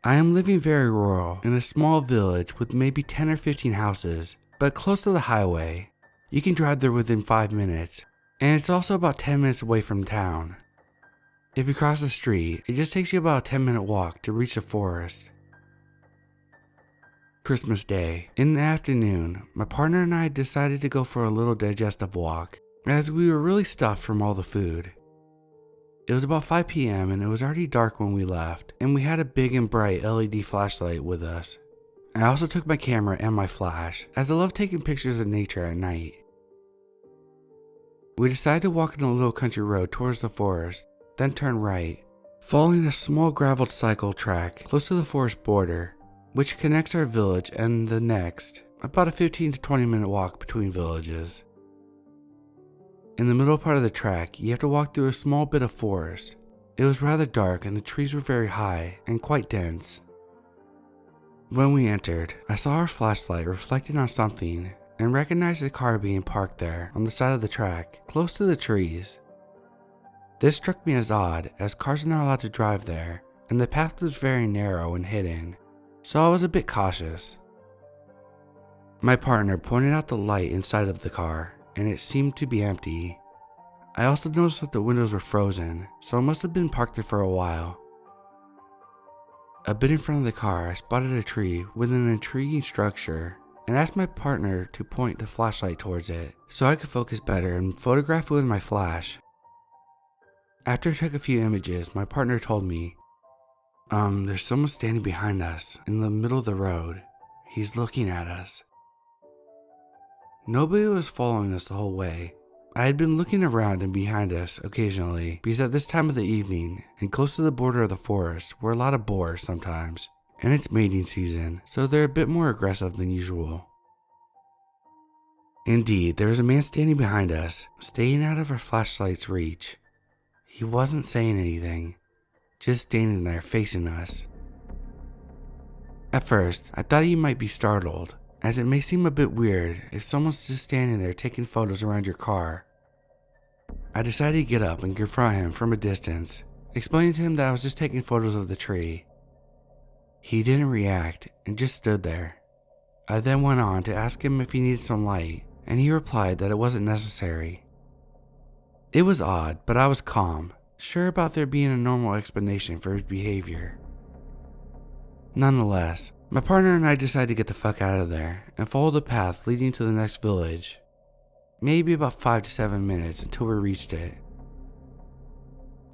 I am living very rural in a small village with maybe 10 or 15 houses, but close to the highway. You can drive there within 5 minutes, and it's also about 10 minutes away from town. If you cross the street, it just takes you about a 10-minute walk to reach the forest. Christmas Day. In the afternoon, my partner and I decided to go for a little digestive walk, as we were really stuffed from all the food. It was about 5 p.m. and it was already dark when we left, and we had a big and bright LED flashlight with us. I also took my camera and my flash, as I love taking pictures of nature at night. We decided to walk in a little country road towards the forest, then turn right, following a small graveled cycle track close to the forest border, which connects our village and the next, about a 15 to 20 minute walk between villages. In the middle part of the track, you have to walk through a small bit of forest. It was rather dark and the trees were very high and quite dense. When we entered, I saw our flashlight reflecting on something and recognized a car being parked there on the side of the track, close to the trees. This struck me as odd, as cars are not allowed to drive there, and the path was very narrow and hidden, so I was a bit cautious. My partner pointed out the light inside of the car, and it seemed to be empty. I also noticed that the windows were frozen, so it must have been parked there for a while. A bit in front of the car, I spotted a tree with an intriguing structure and asked my partner to point the flashlight towards it so I could focus better and photograph it with my flash. After I took a few images, my partner told me, there's someone standing behind us in the middle of the road. He's looking at us. Nobody was following us the whole way. I had been looking around and behind us occasionally because at this time of the evening and close to the border of the forest were a lot of boars sometimes, and it's mating season, so they're a bit more aggressive than usual. Indeed, there was a man standing behind us, staying out of our flashlight's reach. He wasn't saying anything, just standing there facing us. At first, I thought he might be startled, as it may seem a bit weird if someone's just standing there taking photos around your car. I decided to get up and confront him from a distance, explaining to him that I was just taking photos of the tree. He didn't react and just stood there. I then went on to ask him if he needed some light, and he replied that it wasn't necessary. It was odd, but I was calm, sure about there being a normal explanation for his behavior. Nonetheless, my partner and I decided to get the fuck out of there and follow the path leading to the next village. Maybe about 5 to 7 minutes until we reached it.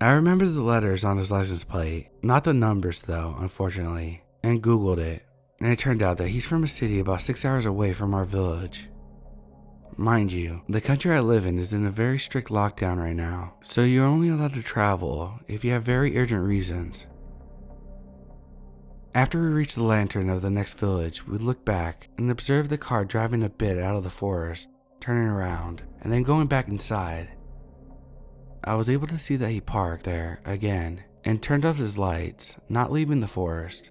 I remember the letters on his license plate, not the numbers though, unfortunately, and Googled it, and it turned out that he's from a city about 6 hours away from our village. Mind you, the country I live in is in a very strict lockdown right now, so you're only allowed to travel if you have very urgent reasons. After we reached the lantern of the next village, we looked back and observed the car driving a bit out of the forest, turning around, and then going back inside. I was able to see that he parked there again and turned off his lights, not leaving the forest.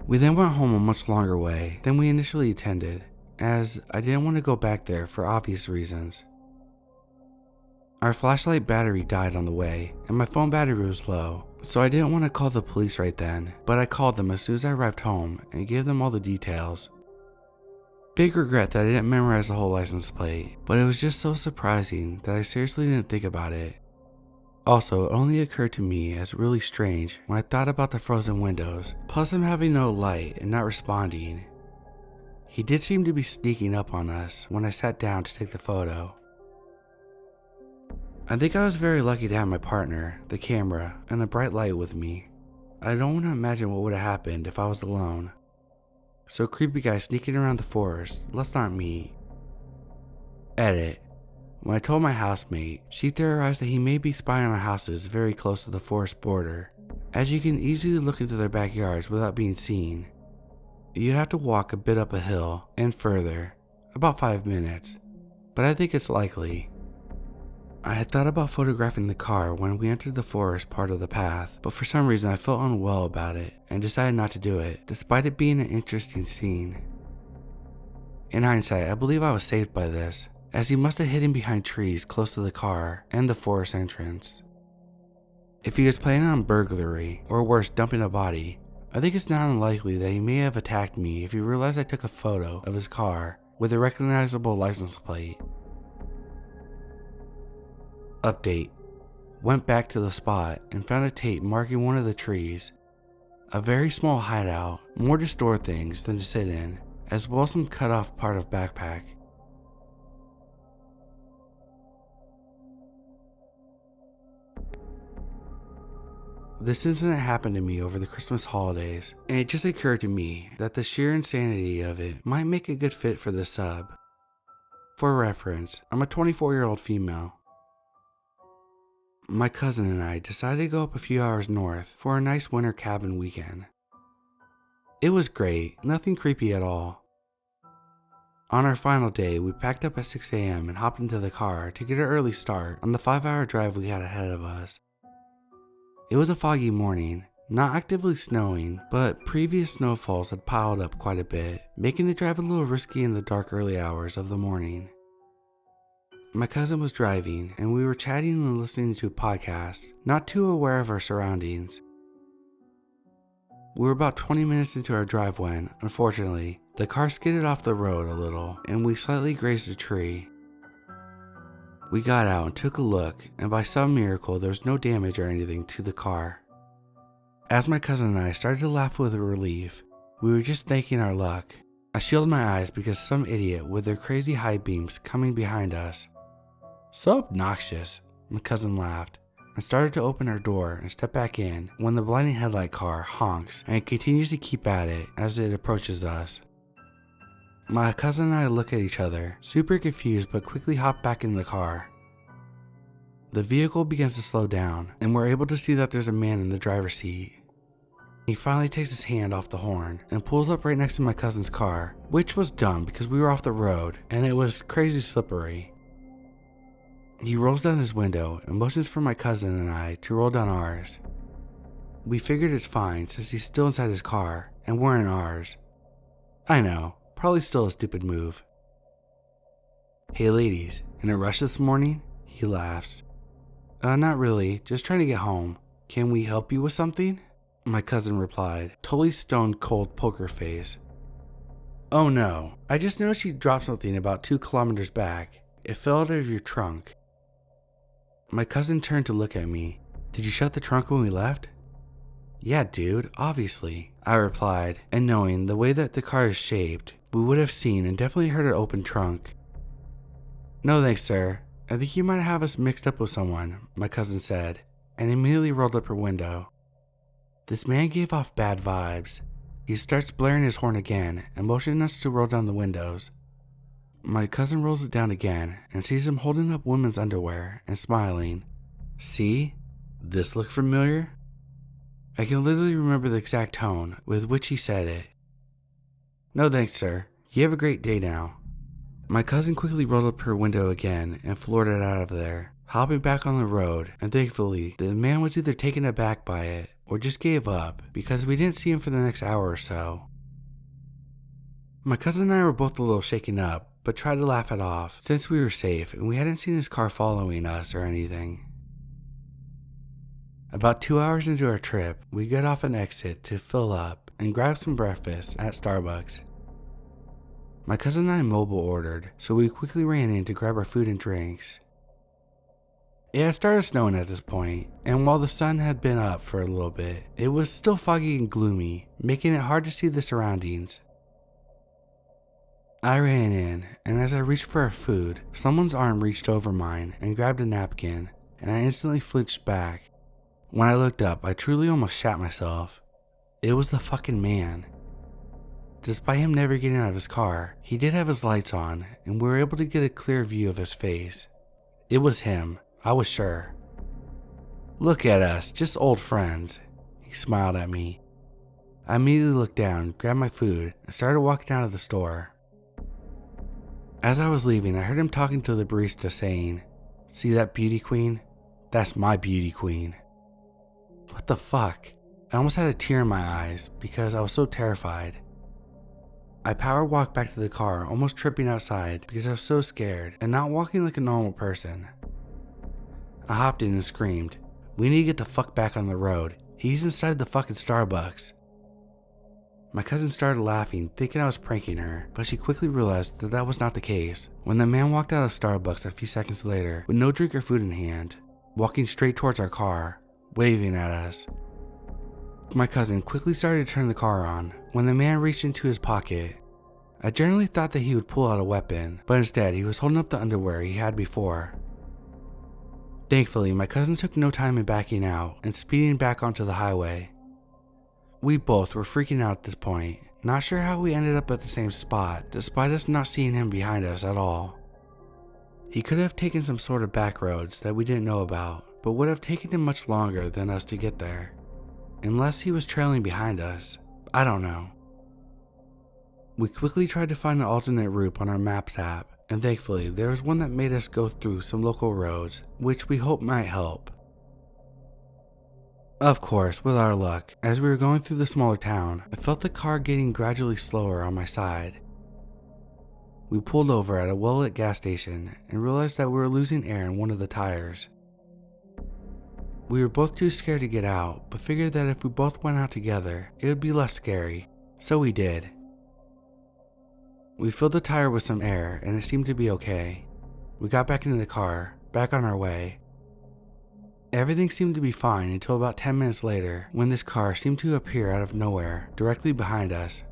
We then went home a much longer way than we initially intended, as I didn't want to go back there for obvious reasons. Our flashlight battery died on the way, and my phone battery was low, so I didn't want to call the police right then, but I called them as soon as I arrived home and gave them all the details. Big regret that I didn't memorize the whole license plate, but it was just so surprising that I seriously didn't think about it. Also, it only occurred to me as really strange when I thought about the frozen windows, plus him having no light and not responding. He did seem to be sneaking up on us when I sat down to take the photo. I think I was very lucky to have my partner, the camera, and a bright light with me. I don't want to imagine what would have happened if I was alone. So creepy guy sneaking around the forest, let's not meet. Edit. When I told my housemate, she theorized that he may be spying on houses very close to the forest border, as you can easily look into their backyards without being seen. You'd have to walk a bit up a hill and further, about 5 minutes, but I think it's likely. I had thought about photographing the car when we entered the forest part of the path, but for some reason I felt unwell about it and decided not to do it, despite it being an interesting scene. In hindsight, I believe I was saved by this, as he must have hidden behind trees close to the car and the forest entrance. If he was planning on burglary, or worse, dumping a body, I think it's not unlikely that he may have attacked me if he realized I took a photo of his car with a recognizable license plate. Update. Went back to the spot and found a tape marking one of the trees. A very small hideout, more to store things than to sit in, as well as some cut off part of backpack. This incident happened to me over the Christmas holidays, and it just occurred to me that the sheer insanity of it might make a good fit for this sub. For reference, I'm a 24-year-old female. My cousin and I decided to go up a few hours north for a nice winter cabin weekend. It was great, nothing creepy at all. On our final day, we packed up at 6 a.m. and hopped into the car to get an early start on the 5-hour drive we had ahead of us. It was a foggy morning, not actively snowing, but previous snowfalls had piled up quite a bit, making the drive a little risky in the dark early hours of the morning. My cousin was driving, and we were chatting and listening to a podcast, not too aware of our surroundings. We were about 20 minutes into our drive when, unfortunately, the car skidded off the road a little, and we slightly grazed a tree. We got out and took a look, and by some miracle there was no damage or anything to the car. As my cousin and I started to laugh with relief, we were just thanking our luck. I shielded my eyes because some idiot with their crazy high beams coming behind us. So obnoxious, my cousin laughed, and started to open our door and step back in when the blinding headlight car honks and continues to keep at it as it approaches us. My cousin and I look at each other, super confused, but quickly hop back in the car. The vehicle begins to slow down, and we're able to see that there's a man in the driver's seat. He finally takes his hand off the horn and pulls up right next to my cousin's car, which was dumb because we were off the road and it was crazy slippery. He rolls down his window and motions for my cousin and I to roll down ours. We figured it's fine since he's still inside his car and we're in ours. I know. Probably still a stupid move. Hey ladies, in a rush this morning? He laughs. Not really, just trying to get home. Can we help you with something? My cousin replied, totally stone cold poker face. Oh no, I just noticed you dropped something about 2 kilometers back. It fell out of your trunk. My cousin turned to look at me. Did you shut the trunk when we left? Yeah dude, obviously, I replied, and knowing the way that the car is shaped, we would have seen and definitely heard an open trunk. No thanks, sir. I think you might have us mixed up with someone, my cousin said, and immediately rolled up her window. This man gave off bad vibes. He starts blaring his horn again and motioning us to roll down the windows. My cousin rolls it down again and sees him holding up women's underwear and smiling. See? This look familiar? I can literally remember the exact tone with which he said it. No thanks, sir. You have a great day now. My cousin quickly rolled up her window again and floored it out of there, hopping back on the road, and thankfully, the man was either taken aback by it or just gave up because we didn't see him for the next hour or so. My cousin and I were both a little shaken up, but tried to laugh it off since we were safe and we hadn't seen his car following us or anything. About 2 hours into our trip, we get off an exit to fill up and grab some breakfast at Starbucks. My cousin and I mobile ordered, so we quickly ran in to grab our food and drinks. It had started snowing at this point, and while the sun had been up for a little bit, it was still foggy and gloomy, making it hard to see the surroundings. I ran in, and as I reached for our food, someone's arm reached over mine and grabbed a napkin, and I instantly flinched back. When I looked up, I truly almost shat myself. It was the fucking man. Despite him never getting out of his car, he did have his lights on, and we were able to get a clear view of his face. It was him, I was sure. Look at us, just old friends. He smiled at me. I immediately looked down, grabbed my food, and started walking out of the store. As I was leaving, I heard him talking to the barista saying, "See that beauty queen? That's my beauty queen." What the fuck? I almost had a tear in my eyes because I was so terrified. I power walked back to the car, almost tripping outside because I was so scared and not walking like a normal person. I hopped in and screamed, We need to get the fuck back on the road. He's inside the fucking Starbucks. My cousin started laughing, thinking I was pranking her, but she quickly realized that that was not the case when the man walked out of Starbucks a few seconds later with no drink or food in hand, walking straight towards our car, waving at us. My cousin quickly started to turn the car on when the man reached into his pocket. I generally thought that he would pull out a weapon, but instead he was holding up the underwear he had before. Thankfully, my cousin took no time in backing out and speeding back onto the highway. We both were freaking out at this point, not sure how we ended up at the same spot despite us not seeing him behind us at all. He could have taken some sort of back roads that we didn't know about, but would have taken him much longer than us to get there. Unless he was trailing behind us, I don't know. We quickly tried to find an alternate route on our Maps app, and thankfully there was one that made us go through some local roads, which we hope might help. Of course, with our luck, as we were going through the smaller town, I felt the car getting gradually slower on my side. We pulled over at a well-lit gas station and realized that we were losing air in one of the tires. We were both too scared to get out, but figured that if we both went out together, it would be less scary, so we did. We filled the tire with some air and it seemed to be okay. We got back into the car, back on our way. Everything seemed to be fine until about 10 minutes later when this car seemed to appear out of nowhere directly behind us.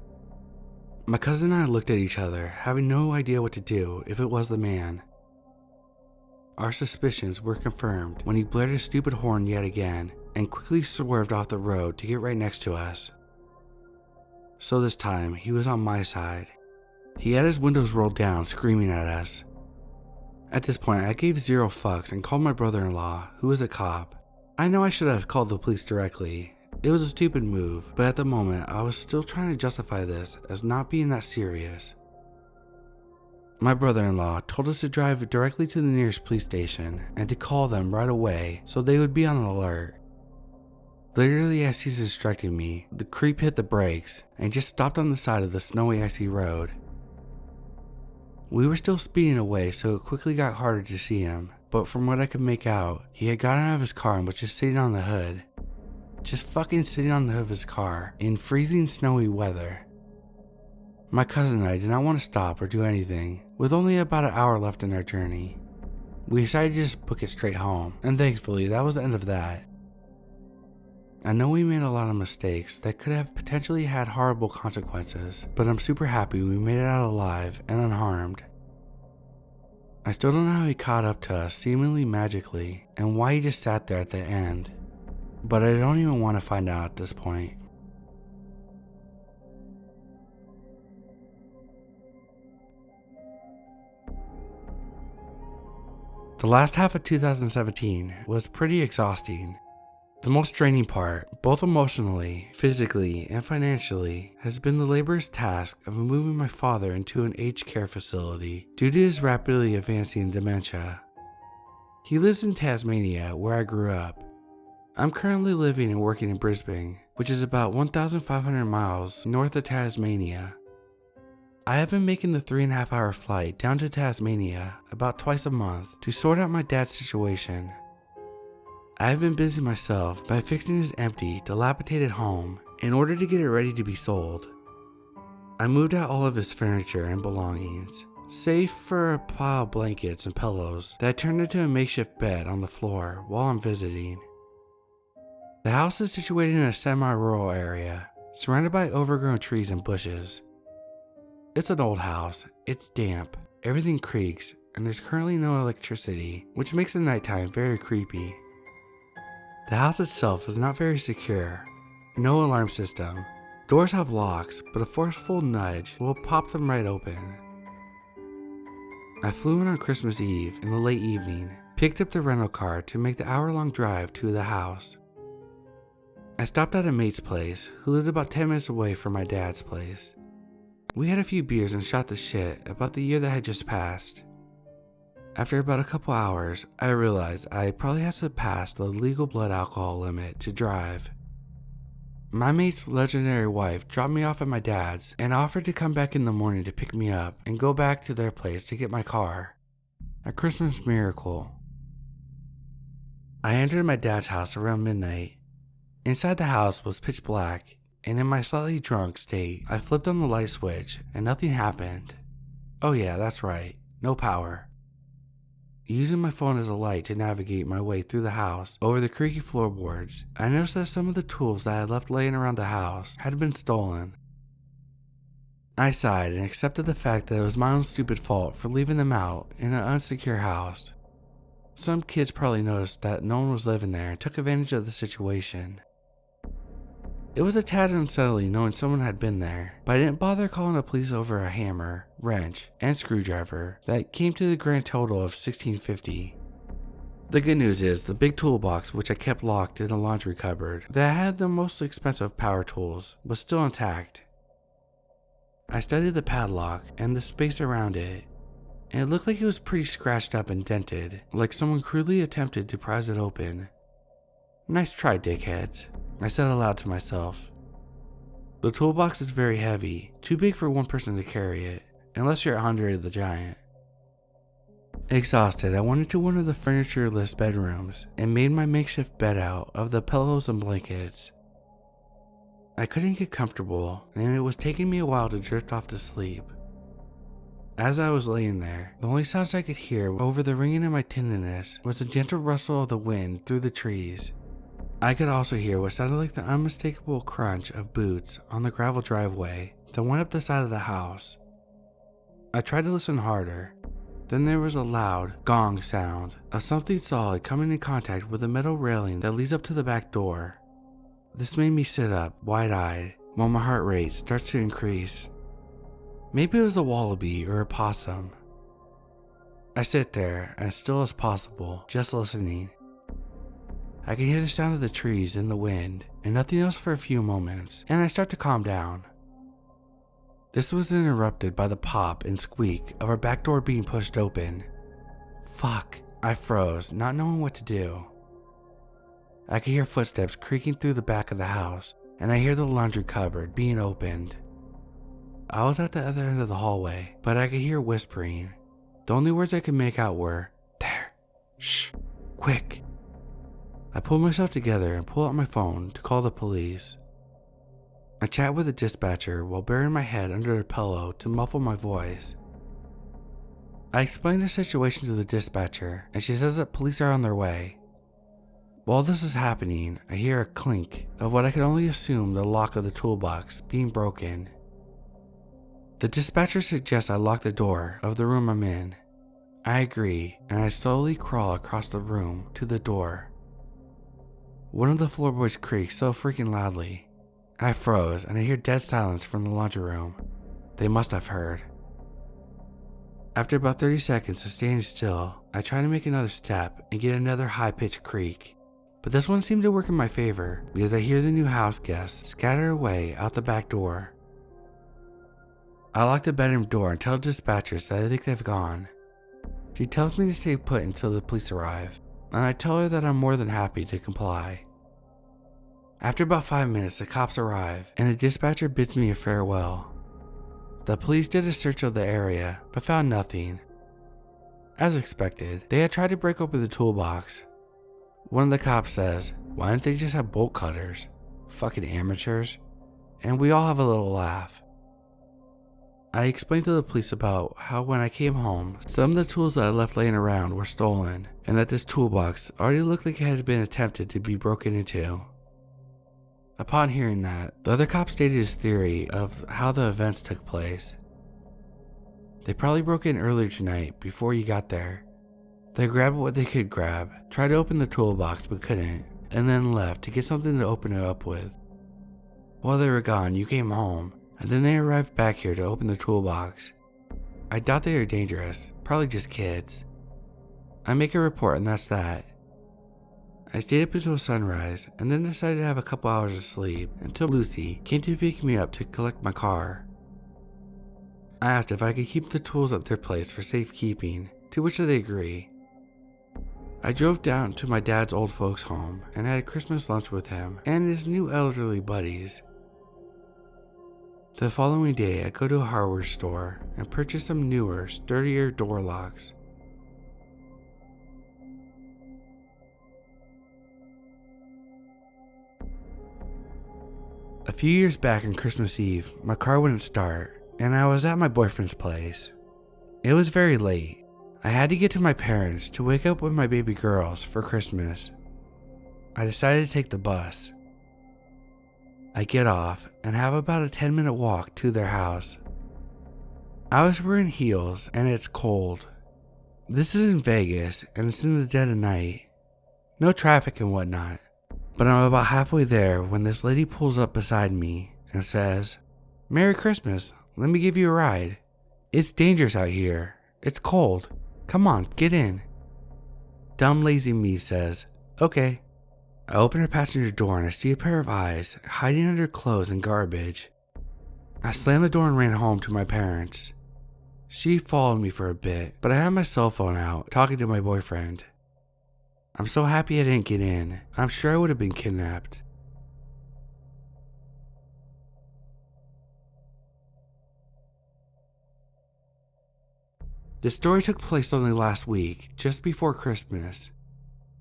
My cousin and I looked at each other, having no idea what to do if it was the man. Our suspicions were confirmed when he blared his stupid horn yet again and quickly swerved off the road to get right next to us. So this time he was on my side. He had his windows rolled down, screaming at us. At this point, I gave zero fucks and called my brother-in-law, who was a cop. I know I should have called the police directly. It was a stupid move, but at the moment, I was still trying to justify this as not being that serious. My brother-in-law told us to drive directly to the nearest police station and to call them right away so they would be on alert. Literally as he's instructing me, the creep hit the brakes and just stopped on the side of the snowy icy road. We were still speeding away, so it quickly got harder to see him, but from what I could make out, he had gotten out of his car and was just sitting on the hood. Just fucking sitting on the hood of his car in freezing snowy weather. My cousin and I did not want to stop or do anything, with only about an hour left in our journey. We decided to just book it straight home, and thankfully that was the end of that. I know we made a lot of mistakes that could have potentially had horrible consequences, but I'm super happy we made it out alive and unharmed. I still don't know how he caught up to us seemingly magically and why he just sat there at the end, but I don't even want to find out at this point. The last half of 2017 was pretty exhausting. The most draining part, both emotionally, physically, and financially, has been the laborious task of moving my father into an aged care facility due to his rapidly advancing dementia. He lives in Tasmania, where I grew up. I'm currently living and working in Brisbane, which is about 1,500 miles north of Tasmania. I have been making the 3.5-hour flight down to Tasmania about twice a month to sort out my dad's situation. I have been busy myself by fixing his empty, dilapidated home in order to get it ready to be sold. I moved out all of his furniture and belongings, save for a pile of blankets and pillows that I turned into a makeshift bed on the floor while I'm visiting. The house is situated in a semi-rural area, surrounded by overgrown trees and bushes. It's an old house, it's damp, everything creaks, and there's currently no electricity, which makes the nighttime very creepy. The house itself is not very secure. No alarm system. Doors have locks, but a forceful nudge will pop them right open. I flew in on Christmas Eve in the late evening, picked up the rental car to make the hour-long drive to the house. I stopped at a mate's place who lived about 10 minutes away from my dad's place. We had a few beers and shot the shit about the year that had just passed. After about a couple hours, I realized I probably had to pass the legal blood alcohol limit to drive. My mate's legendary wife dropped me off at my dad's and offered to come back in the morning to pick me up and go back to their place to get my car. A Christmas miracle. I entered my dad's house around midnight. Inside the house was pitch black, and in my slightly drunk state, I flipped on the light switch and nothing happened. Oh yeah, that's right, no power. Using my phone as a light to navigate my way through the house over the creaky floorboards, I noticed that some of the tools that I had left laying around the house had been stolen. I sighed and accepted the fact that it was my own stupid fault for leaving them out in an unsecure house. Some kids probably noticed that no one was living there and took advantage of the situation. It was a tad unsettling knowing someone had been there, but I didn't bother calling the police over a hammer, wrench, and screwdriver that came to the grand total of $16.50. The good news is the big toolbox which I kept locked in the laundry cupboard that had the most expensive power tools was still intact. I studied the padlock and the space around it, and it looked like it was pretty scratched up and dented, like someone crudely attempted to prise it open. Nice try, dickheads, I said aloud to myself. The toolbox is very heavy, too big for one person to carry it, unless you're Andre the Giant. Exhausted, I went into one of the furniture-less bedrooms and made my makeshift bed out of the pillows and blankets. I couldn't get comfortable, and it was taking me a while to drift off to sleep. As I was laying there, the only sounds I could hear over the ringing of my tenderness was the gentle rustle of the wind through the trees. I could also hear what sounded like the unmistakable crunch of boots on the gravel driveway that went up the side of the house. I tried to listen harder. Then there was a loud gong sound of something solid coming in contact with the metal railing that leads up to the back door. This made me sit up, wide-eyed, while my heart rate starts to increase. Maybe it was a wallaby or a possum. I sit there, as still as possible, just listening. I can hear the sound of the trees and the wind, and nothing else for a few moments, and I start to calm down. This was interrupted by the pop and squeak of our back door being pushed open. Fuck, I froze, not knowing what to do. I could hear footsteps creaking through the back of the house, and I hear the laundry cupboard being opened. I was at the other end of the hallway, but I could hear whispering. The only words I could make out were, "There, shh, quick." I pulled myself together and pulled out my phone to call the police. I chat with the dispatcher while burying my head under a pillow to muffle my voice. I explain the situation to the dispatcher, and she says that police are on their way. While this is happening, I hear a clink of what I can only assume the lock of the toolbox being broken. The dispatcher suggests I lock the door of the room I'm in. I agree, and I slowly crawl across the room to the door. One of the floorboards creaks so freaking loudly. I froze, and I hear dead silence from the laundry room. They must have heard. After about 30 seconds of standing still, I try to make another step and get another high-pitched creak. But this one seemed to work in my favor because I hear the new house guests scatter away out the back door. I lock the bedroom door and tell the dispatchers that I think they've gone. She tells me to stay put until the police arrive, and I tell her that I'm more than happy to comply. After about 5 minutes, the cops arrive, and the dispatcher bids me a farewell. The police did a search of the area, but found nothing. As expected, they had tried to break open the toolbox. One of the cops says, "Why didn't they just have bolt cutters? Fucking amateurs." And we all have a little laugh. I explained to the police about how when I came home, some of the tools that I left laying around were stolen, and that this toolbox already looked like it had been attempted to be broken into. Upon hearing that, the other cop stated his theory of how the events took place. They probably broke in earlier tonight before you got there. They grabbed what they could grab, tried to open the toolbox but couldn't, and then left to get something to open it up with. While they were gone, you came home, and then they arrived back here to open the toolbox. I doubt they are dangerous, probably just kids. I make a report and that's that. I stayed up until sunrise and then decided to have a couple hours of sleep until Lucy came to pick me up to collect my car. I asked if I could keep the tools at their place for safekeeping, to which they agree. I drove down to my dad's old folks' home and had a Christmas lunch with him and his new elderly buddies. The following day, I go to a hardware store and purchase some newer, sturdier door locks. A few years back on Christmas Eve, my car wouldn't start, and I was at my boyfriend's place. It was very late. I had to get to my parents to wake up with my baby girls for Christmas. I decided to take the bus. I get off and have about a 10-minute walk to their house. I was wearing heels and it's cold. This is in Vegas and it's in the dead of night. No traffic and whatnot. But I'm about halfway there when this lady pulls up beside me and says, "Merry Christmas, let me give you a ride. It's dangerous out here. It's cold. Come on, get in." Dumb lazy me says, "Okay." I open her passenger door and I see a pair of eyes hiding under clothes and garbage. I slammed the door and ran home to my parents. She followed me for a bit, but I had my cell phone out talking to my boyfriend. I'm so happy I didn't get in. I'm sure I would have been kidnapped. This story took place only last week, just before Christmas.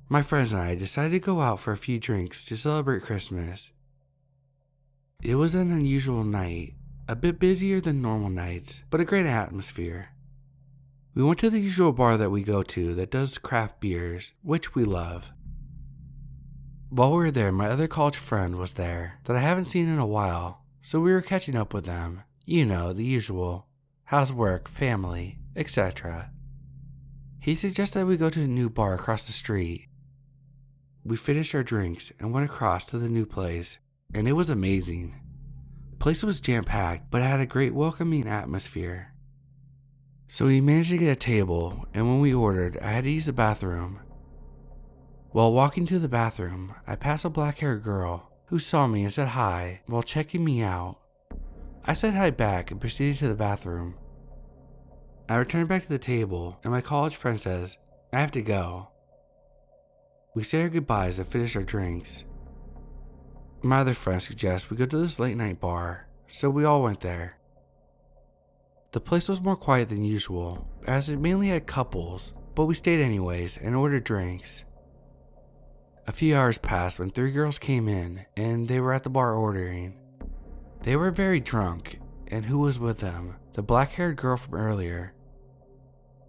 My friends and I decided to go out for a few drinks to celebrate Christmas. It was an unusual night, a bit busier than normal nights, but a great atmosphere. We went to the usual bar that we go to that does craft beers, which we love. While we were there, my other college friend was there that I haven't seen in a while, so we were catching up with them. You know, the usual. How's work, family, etc. He suggested we go to a new bar across the street. We finished our drinks and went across to the new place, and it was amazing. The place was jam-packed, but it had a great welcoming atmosphere. So we managed to get a table, and when we ordered, I had to use the bathroom. While walking to the bathroom, I passed a black-haired girl who saw me and said hi while checking me out. I said hi back and proceeded to the bathroom. I returned back to the table, and my college friend says, "I have to go." We say our goodbyes and finish our drinks. My other friend suggests we go to this late night bar, so we all went there. The place was more quiet than usual, as it mainly had couples, but we stayed anyways and ordered drinks. A few hours passed when 3 girls came in, and they were at the bar ordering. They were very drunk, and who was with them? The black-haired girl from earlier.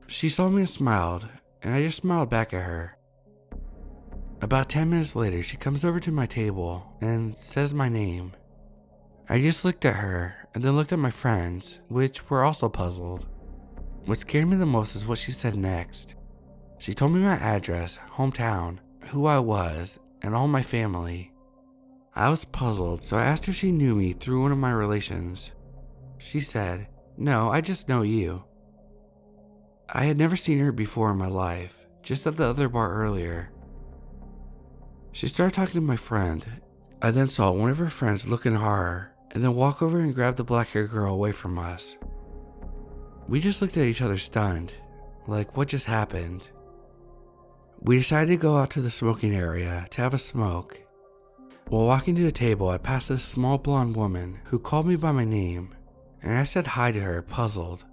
She saw me and smiled, and I just smiled back at her. About 10 minutes later, she comes over to my table and says my name. I just looked at her and then looked at my friends, which were also puzzled. What scared me the most is what she said next. She told me my address, hometown, who I was, and all my family. I was puzzled, so I asked if she knew me through one of my relations. She said, "No, I just know you." I had never seen her before in my life, just at the other bar earlier. She started talking to my friend. I then saw one of her friends look in horror and then walk over and grab the black-haired girl away from us. We just looked at each other stunned, like what just happened. We decided to go out to the smoking area to have a smoke. While walking to the table, I passed this small blonde woman who called me by my name, and I said hi to her, puzzled.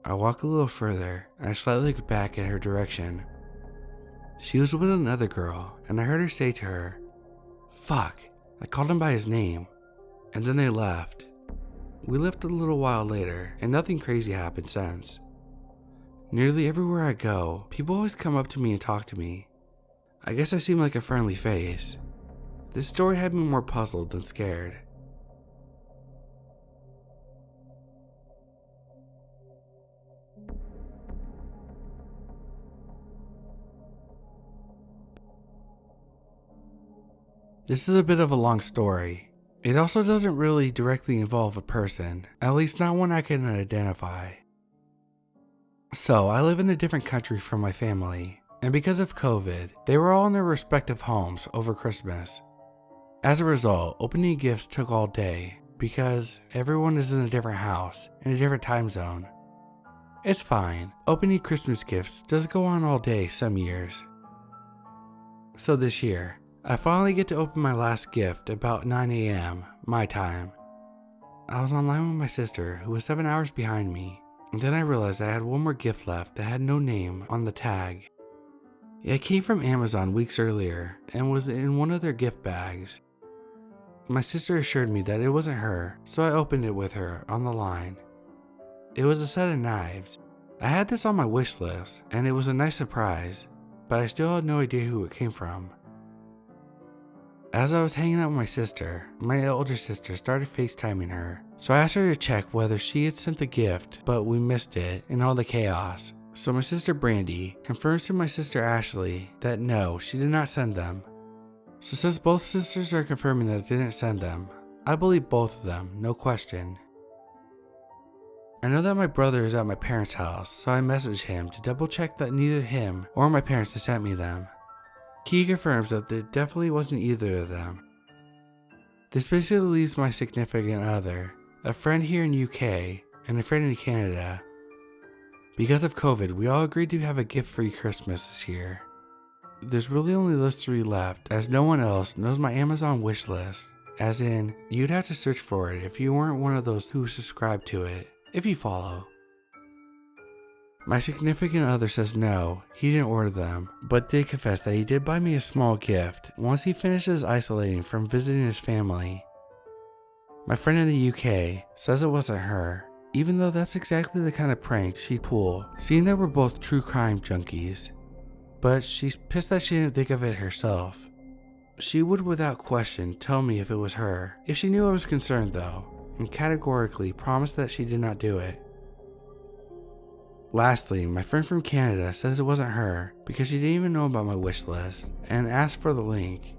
I walked a little further, and I slightly looked back in her direction. She was with another girl, and I heard her say to her, "Fuck," I called him by his name, and then they left. We left a little while later, and nothing crazy happened since. Nearly everywhere I go, people always come up to me and talk to me. I guess I seem like a friendly face. This story had me more puzzled than scared. This is a bit of a long story. It also doesn't really directly involve a person, at least not one I can identify. So, I live in a different country from my family, and because of COVID, they were all in their respective homes over Christmas. As a result, opening gifts took all day, because everyone is in a different house, in a different time zone. It's fine, opening Christmas gifts does go on all day some years. So this year, I finally get to open my last gift about 9 a.m. my time. I was online with my sister, who was 7 hours behind me, and then I realized I had one more gift left that had no name on the tag. It came from Amazon weeks earlier and was in one of their gift bags. My sister assured me that it wasn't her, so I opened it with her on the line. It was a set of knives. I had this on my wish list, and it was a nice surprise, but I still had no idea who it came from. As I was hanging out with my sister, my older sister started FaceTiming her, so I asked her to check whether she had sent the gift, but we missed it in all the chaos. So my sister Brandy confirms to my sister Ashley that no, she did not send them. So since both sisters are confirming that I didn't send them, I believe both of them, no question. I know that my brother is at my parents' house, so I messaged him to double check that neither him or my parents had sent me them. He confirms that it definitely wasn't either of them. This basically leaves my significant other, a friend here in UK, and a friend in Canada. Because of COVID, we all agreed to have a gift-free Christmas this year. There's really only those 3 left, as no one else knows my Amazon wish list, as in, you'd have to search for it if you weren't one of those who subscribe to it, if you follow. My significant other says no, he didn't order them, but did confess that he did buy me a small gift once he finishes isolating from visiting his family. My friend in the UK says it wasn't her, even though that's exactly the kind of prank she'd pull, seeing that we're both true crime junkies. But she's pissed that she didn't think of it herself. She would without question tell me if it was her, if she knew I was concerned though, and categorically promised that she did not do it. Lastly, my friend from Canada says it wasn't her because she didn't even know about my wish list and asked for the link.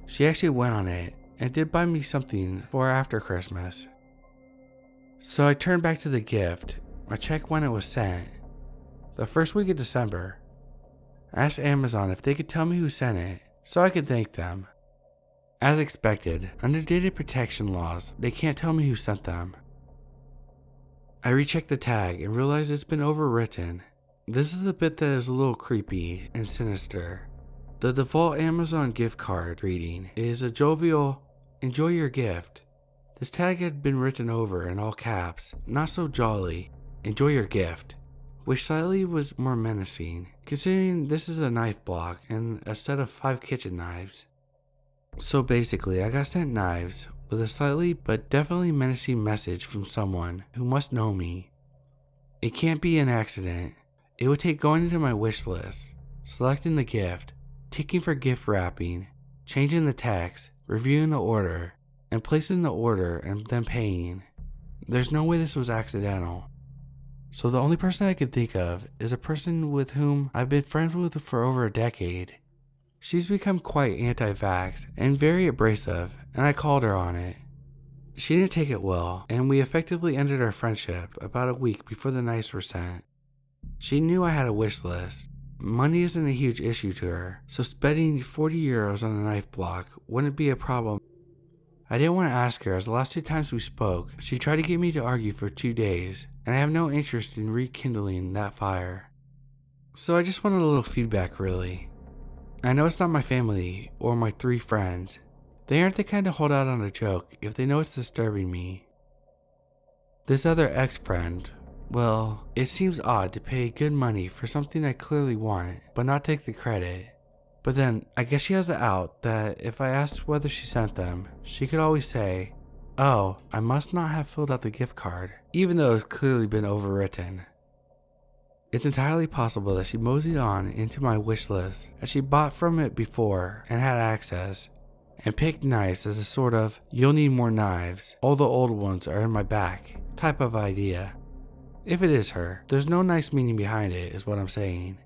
She actually went on it and did buy me something for after Christmas. So I turned back to the gift. I checked when it was sent. The first week of December. I asked Amazon if they could tell me who sent it so I could thank them. As expected, under data protection laws, they can't tell me who sent them. I rechecked the tag and realized it's been overwritten. This is the bit that is a little creepy and sinister. The default Amazon gift card reading is a jovial, "Enjoy your gift." This tag had been written over in all caps, not so jolly, "Enjoy your gift," which slightly was more menacing, considering this is a knife block and a set of 5 kitchen knives. So basically, I got sent knives with a slightly but definitely menacing message from someone who must know me. It can't be an accident. It would take going into my wish list, selecting the gift, ticking for gift wrapping, changing the text, reviewing the order, and placing the order and then paying. There's no way this was accidental. So the only person I could think of is a person with whom I've been friends with for over a decade. She's become quite anti-vax and very abrasive, and I called her on it. She didn't take it well, and we effectively ended our friendship about a week before the knives were sent. She knew I had a wish list. Money isn't a huge issue to her, so spending €40 on a knife block wouldn't be a problem. I didn't want to ask her as the last 2 times we spoke, she tried to get me to argue for 2 days, and I have no interest in rekindling that fire. So I just wanted a little feedback really. I know it's not my family or my 3 friends. They aren't the kind to hold out on a joke if they know it's disturbing me. This other ex-friend, well, it seems odd to pay good money for something I clearly want, but not take the credit. But then, I guess she has the out that if I asked whether she sent them, she could always say, "Oh, I must not have filled out the gift card," even though it's clearly been overwritten. It's entirely possible that she moseyed on into my wish list as she bought from it before and had access, and picked knives as a sort of "you'll need more knives, all the old ones are in my back" type of idea. If it is her, there's no nice meaning behind it is what I'm saying.